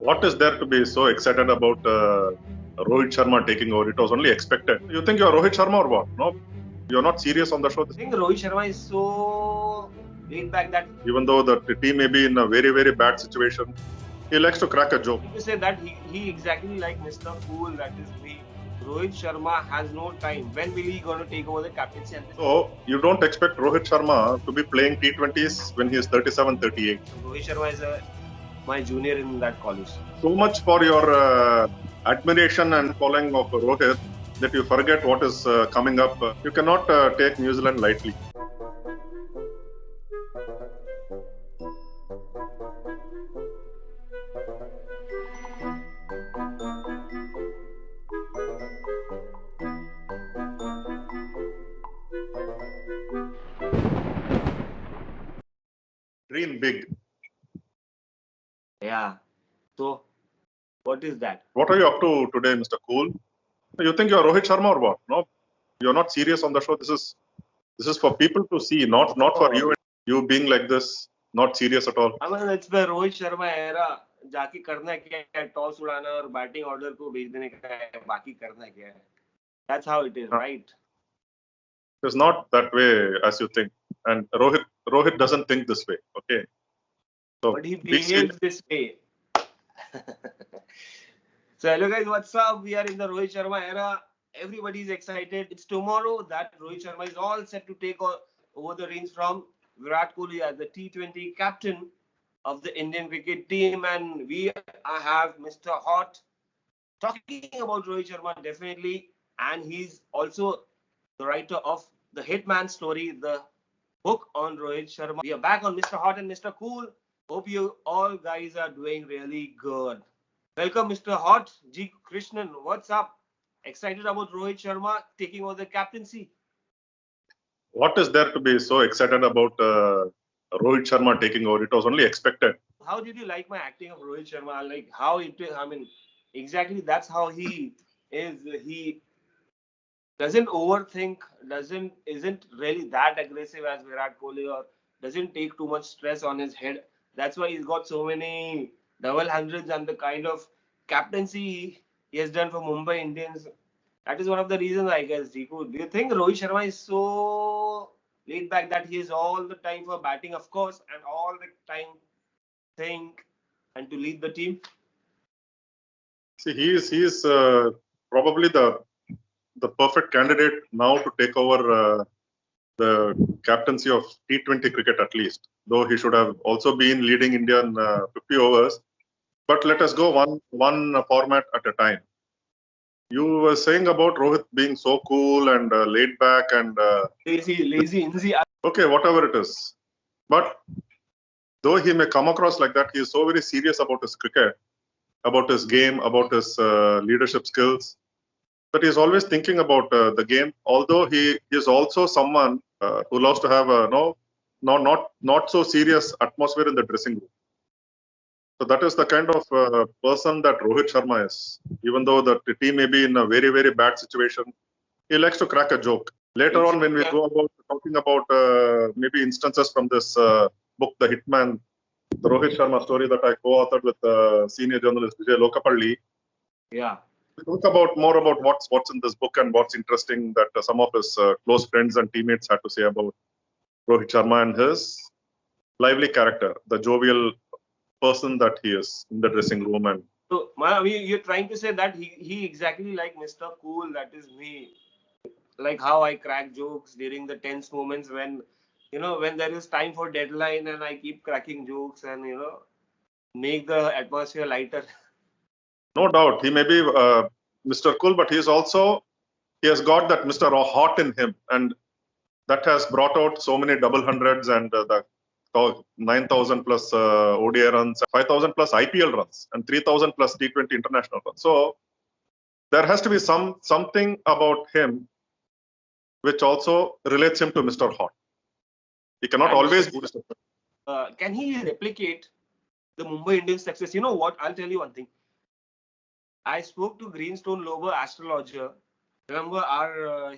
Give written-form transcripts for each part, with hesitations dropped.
What is there to be so excited about Rohit Sharma taking over? It was only expected. You think you're Rohit Sharma or what? No, you're not serious on the show. I think Rohit Sharma is so laid back that Even though the team may be in a very, very bad situation, he likes to crack a joke. to say that he exactly like Mr. Cool, that is me. Rohit Sharma has no time. When will he going to take over the captaincy? And So you don't expect Rohit Sharma to be playing T20s when he is 37, 38. Rohit Sharma is my junior in that college. So much for your admiration and following of Rohit that you forget what is coming up. You cannot take New Zealand lightly. Dream big. Yeah. So, what is that? What are you up to today, Mr. Cool? You think you're Rohit Sharma or what? No, you're not serious on the show. This is for people to see, not for you. You being like this, not serious at all. I mean, it's the Rohit Sharma era. जाके करना क्या है, toss उड़ाना और batting order को भेज देने का है, बाकी करना क्या है. That's how it is, right? It's not that way as you think, and Rohit doesn't think this way. Okay, so but he behaves this way. So hello guys, what's up? We are in the Rohit Sharma era. Everybody is excited. It's tomorrow that Rohit Sharma is all set to take over the reins from Virat Kohli as the T20 captain of the Indian cricket team, and we have Mr. Hot talking about Rohit Sharma definitely, and he's also the writer of the Hitman story, the book on Rohit Sharma. We are back on Mr. Hot and Mr. Cool. Hope you all guys are doing really good. Welcome, Mr. Hot. G. Krishnan, what's up? Excited about Rohit Sharma taking over the captaincy? What is there to be so excited about Rohit Sharma taking over? It was only expected. How did you like my acting of Rohit Sharma? Like how it is, I mean, exactly that's how he is. He doesn't overthink, isn't really that aggressive as Virat Kohli, or doesn't take too much stress on his head. That's why he's got so many double hundreds, and the kind of captaincy he has done for Mumbai Indians. That is one of the reasons, I guess. Jiku, do you think Rohit Sharma is so laid back that he has all the time for batting, of course, and all the time think and to lead the team? See, he is probably the perfect candidate now to take over the captaincy of T20 cricket at least. Though he should have also been leading India in 50 overs. But let us go one format at a time. You were saying about Rohit being so cool and laid back and lazy. Okay, whatever it is. But though he may come across like that, he is so very serious about his cricket, about his game, about his leadership skills, that he is always thinking about the game. Although he is also someone who loves to have a not so serious atmosphere in the dressing room. So that is the kind of person that Rohit Sharma is. Even though the team may be in a very, very bad situation, he likes to crack a joke. Later on, when we go about talking about maybe instances from this book, The Hitman, the Rohit Sharma story that I co-authored with senior journalist Vijay Lokapalli. Yeah. We talk about more about what's in this book and what's interesting that some of his close friends and teammates had to say about Rohit Sharma and his lively character, the jovial person that he is in the dressing room. And so, you're trying to say that he exactly like Mr. Cool, that is me. Like how I crack jokes during the tense moments when there is time for deadline, and I keep cracking jokes and make the atmosphere lighter. No doubt, he may be Mr. Cool, but he has got that Mr. Hot in him, and that has brought out so many double hundreds and the 9,000 plus ODI runs, 5,000 plus IPL runs, and 3,000 plus T20 international runs. So there has to be something about him which also relates him to Mr. Hot. He cannot always be Mr. Can he replicate the Mumbai Indians success? You know what? I'll tell you one thing. I spoke to Greenstone Lober, astrologer. Remember,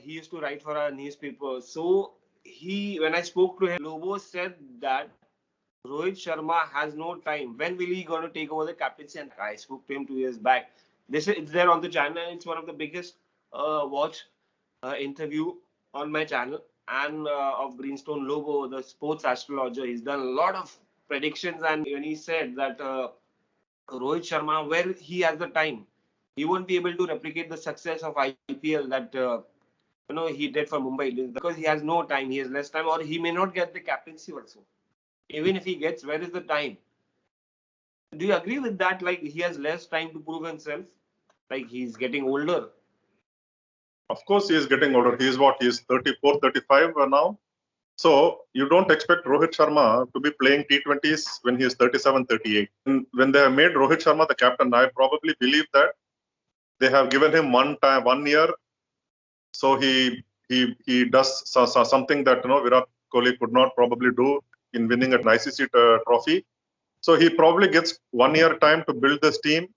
he used to write for our newspaper. So when I spoke to him, Lobo said that Rohit Sharma has no time. When will he going to take over the captaincy? And I spoke to him 2 years back. It's there on the channel. It's one of the biggest watch interview on my channel and of Greenstone Lobo, the sports astrologer. He's done a lot of predictions, and when he said that Rohit Sharma, where he has the time, he won't be able to replicate the success of IPL that he did for Mumbai because he has no time. He has less time, or he may not get the captaincy also. Even if he gets, where is the time? Do you agree with that? Like he has less time to prove himself. Like he's getting older. Of course, he is getting older. He is what? He is 34, 35 now. So you don't expect Rohit Sharma to be playing T20s when he is 37, 38. When they have made Rohit Sharma the captain, I probably believe that they have given him 1 year, so he does something that Virat Kohli could not probably do in winning an ICC trophy. So he probably gets 1 year time to build this team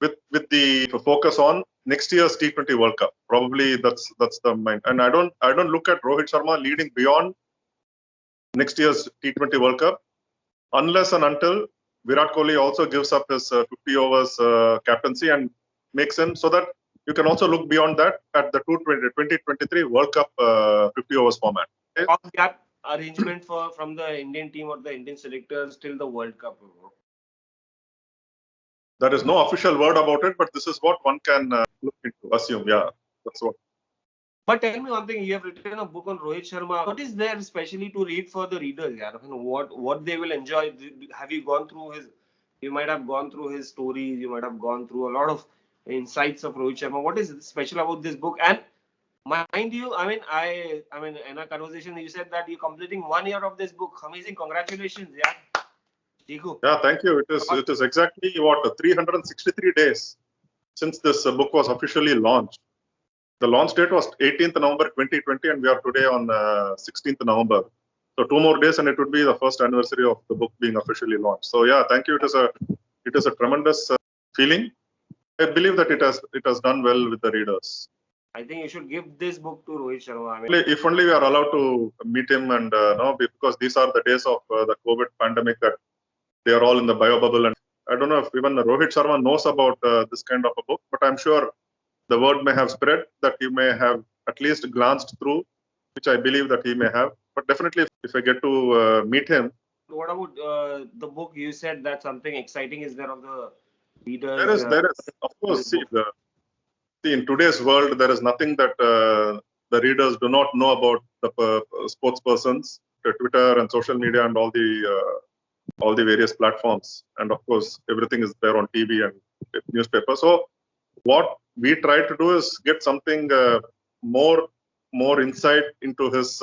with the focus on next year's T20 World Cup. Probably that's the mind. And I don't look at Rohit Sharma leading beyond next year's T20 World Cup unless and until Virat Kohli also gives up his 50 overs captaincy and makes him, so that you can also look beyond that at the 2023 World Cup 50 overs format. Gap arrangement from the Indian team or the Indian selectors till the World Cup. There is no official word about it, but this is what one can look into, assume. Yeah, that's what. But tell me one thing, you have written a book on Rohit Sharma. What is there especially to read for the readers? Yeah? What they will enjoy? Have you gone through his? You might have gone through his stories. You might have gone through a lot of insights of Rohit Sharma. What is special about this book? And mind you, I mean, in a conversation you said that you're completing 1 year of this book. Amazing, congratulations, yeah. Chiku. Yeah, thank you. It is exactly 363 days since this book was officially launched. The launch date was 18th November 2020, and we are today on 16th November. So 2 more days, and it would be the first anniversary of the book being officially launched. So yeah, thank you. It is a tremendous feeling. I believe that it has done well with the readers. I think you should give this book to Rohit Sharma. If only we are allowed to meet him, and because these are the days of the COVID pandemic, that they are all in the bio bubble, and I don't know if even Rohit Sharma knows about this kind of a book, but I'm sure the word may have spread that he may have at least glanced through, which I believe that he may have. But definitely, if I get to meet him. What about the book? You said that something exciting is there of the readers. There is, of course. See, in today's world, there is nothing that the readers do not know about the sports persons, the Twitter and social media and all the various platforms. And of course, everything is there on TV and newspaper. So what we try to do is get something more insight into his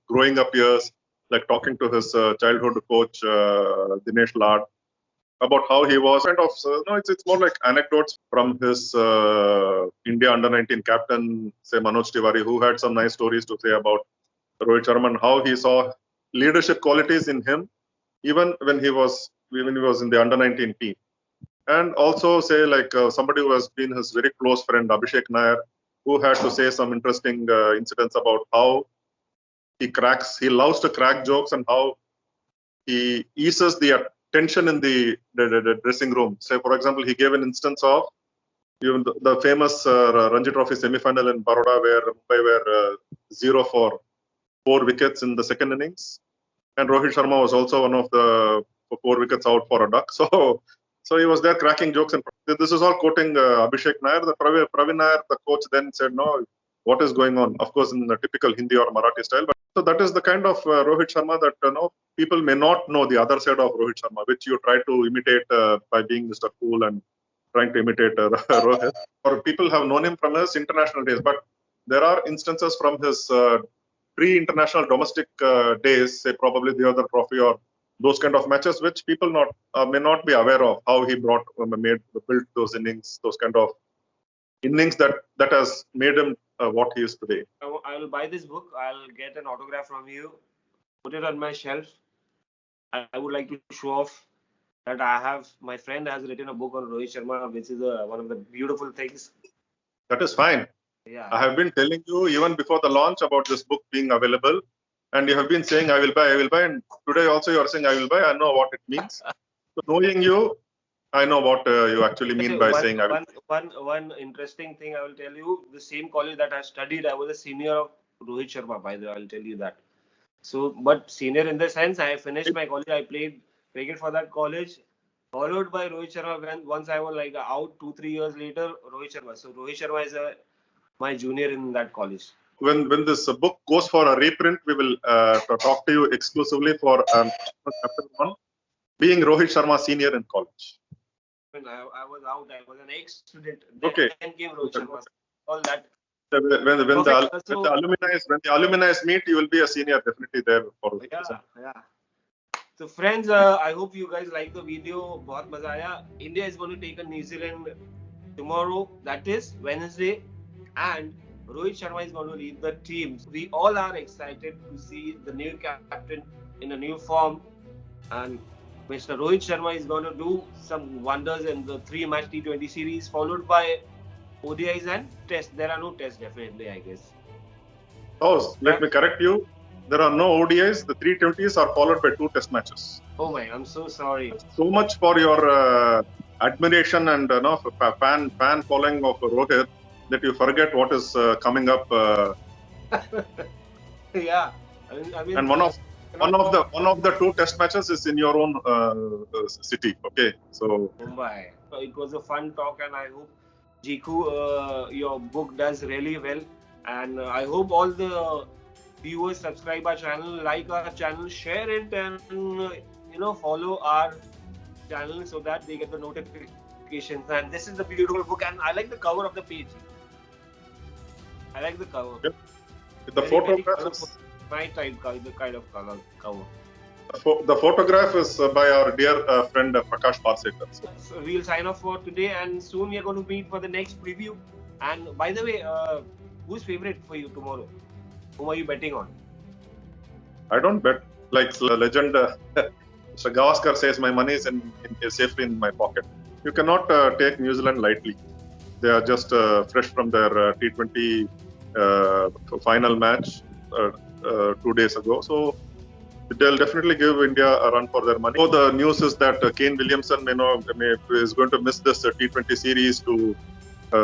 growing up years, like talking to his childhood coach Dinesh Lad about how he was. It's more like anecdotes from his India under-19 captain, say Manoj Tiwari, who had some nice stories to say about Rohit Sharma and how he saw leadership qualities in him, even when he was in the under-19 team. And also say like somebody who has been his very close friend, Abhishek Nair, who had to say some interesting incidents about how he loves to crack jokes and how he eases the tension in the dressing room. Say, for example, he gave an instance of the famous Ranji Trophy semi-final in Baroda, where Mumbai were 0 for 4 wickets in the second innings. And Rohit Sharma was also one of the 4 wickets out for a duck. So he was there cracking jokes, and this is all quoting Abhishek Nair. The Pravin Nair, the coach, then said, "No, what is going on?" Of course, in the typical Hindi or Marathi style. But so that is the kind of Rohit Sharma that people may not know the other side of Rohit Sharma, which you try to imitate by being Mr. Cool and trying to imitate Rohit. Or people have known him from his international days, but there are instances from his pre-international domestic days, say probably the other trophy or those kind of matches, which people may not be aware of, how he built those innings, those kind of innings that has made him what he is today. I will buy this book. I'll get an autograph from you, put it on my shelf. I would like to show off that my friend has written a book on Rohit Sharma, which is one of the beautiful things. That is fine. Yeah. I have been telling you even before the launch about this book being available. and you have been saying I will buy, and today also you are saying I will buy. I know what it means. So knowing you, I know what you actually mean by saying I will. One interesting thing I will tell you. The same college that I studied, I was a senior of Rohit Sharma. By the way, I'll tell you that. So, but senior in the sense, I finished my college. I played cricket for that college, followed by Rohit Sharma. When once I was like out 2-3 years later, Rohit Sharma. So Rohit Sharma is my junior in that college. When this book goes for a reprint, we will talk to you exclusively for chapter 1, being Rohit Sharma senior in college. When I was out, I was an ex-student. Okay. Then came Rohit Sharma. All that. When the alumni meet, you will be a senior definitely there for. Yeah. So friends, I hope you guys like the video. बहुत मजा आया. India is going to take on New Zealand tomorrow. That is Wednesday, and Rohit Sharma is going to lead the team. We all are excited to see the new captain in a new form, and Mr. Rohit Sharma is going to do some wonders in the 3-match T20 series, followed by ODIs and tests. There are no tests, definitely, I guess. Oh, let me correct you. There are no ODIs. The 320s are followed by 2 test matches. Oh my, I'm so sorry. So much for your admiration and fan following of Rohit that you forget what is coming up. Yeah, I mean, and one of the 2 test matches is in your own city. Okay, so Mumbai. It was a fun talk, and I hope Jiku, your book does really well, and I hope all the viewers subscribe our channel, like our channel, share it, and follow our channel so that they get the notifications. And this is the beautiful book, and I like the cover of the page. I like the cover. Yep. The photograph is my type, the kind of color cover. The photograph is by our dear friend Prakash Parsekar. So we'll sign off for today, and soon we are going to meet for the next preview. And by the way, who's favorite for you tomorrow? Whom are you betting on? I don't bet. Like legend Mr. Gavaskar says, my money is safely in my pocket. You cannot take New Zealand lightly. They are just fresh from their T20 final match 2 days ago. So they'll definitely give India a run for their money. So the news is that Kane Williamson is going to miss this T20 series to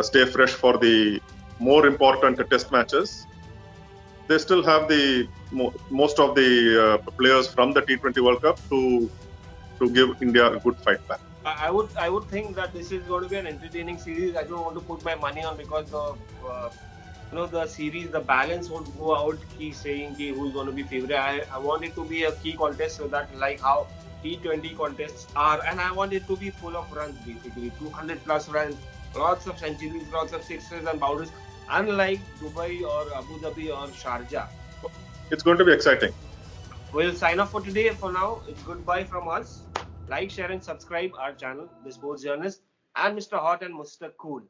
stay fresh for the more important test matches. They still have the most of the players from the T20 World Cup to give India a good fight back. I would think that this is going to be an entertaining series. I don't want to put my money on because of the series, the balance won't go out. He's saying who's going to be favorite. I want it to be a key contest so that like how T20 contests are, and I want it to be full of runs basically, 200 plus runs, lots of centuries, lots of sixes and boundaries. Unlike Dubai or Abu Dhabi or Sharjah. It's going to be exciting. We'll sign off for today. For now, it's goodbye from us. Like, share and subscribe our channel, The Sports Journalist, and Mr. Hot and Mr. Cool.